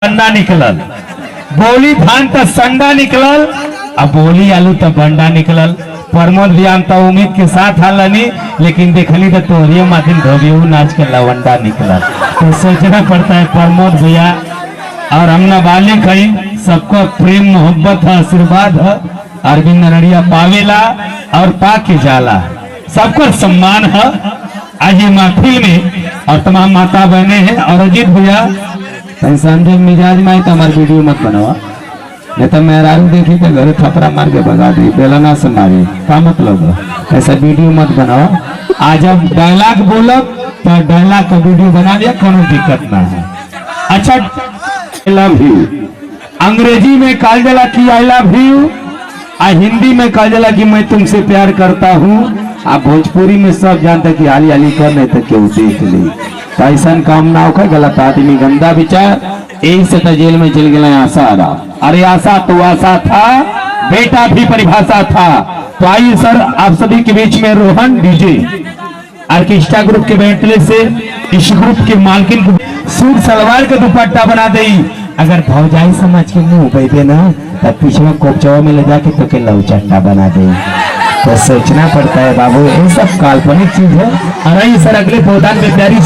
बंडा निकलल, बोली धान तो संडा निकलल, अब बोली आलू तो बंडा निकलल। प्रमोद भी हम तो उम्मीद के साथ हालनी, लेकिन देखली तो तोहरियो माथिन धोबियो नाच के लवंडा निकलल। तो सोचना पड़ता है प्रमोद भैया और हम नाबालिग है, सबको प्रेम मोहब्बत है, आशीर्वाद है। अरविंद नरड़िया पावेला और पाके जाला, सबको सम्मान है। आज ये महफिल में और तमाम माता बहने हैं। और अजीत भैया संजय मिजाज में तो हमारे वीडियो मत बनावा, नहीं तो मेहरारू देखी तो घर थपड़ा मार के भगा दी, बेलना से मारे, क्या मतलब है? ऐसा वीडियो मत बनाओ। आज जब डायलॉग बोलो तो डायलॉग का वीडियो बना दिया, कोनो दिक्कत ना है। अच्छा, आई लव यू अंग्रेजी में कहा जाला कि आई लव यू, और हिंदी में कहा जाला कि मैं तुमसे प्यार करता हूँ। आप भोजपुरी में सब जानते कि हाली हाली कर नहीं तो क्यों देख ली। तो ऐसा काम ना हो, गलत आदमी, गंदा विचार, यही से तो जेल में चल गए आशा रहा। अरे आशा तो आशा था, बेटा भी परिभाषा था। तो आइए सर आप सभी के बीच में रोहन डीजे ऑर्केस्ट्रा ग्रुप के बैठने से इस ग्रुप के मालकिन को सूट सलवार का दुपट्टा बना दे। अगर भौजाई समझ के मुंह बैठे ना तब पीछे कोपचवा में ले जाके तो के लव चट्टा बना दे। तो सोचना पड़ता है बाबू, ये सब काल्पनिक चीज है। अरे सर अगले पौधान में प्यारी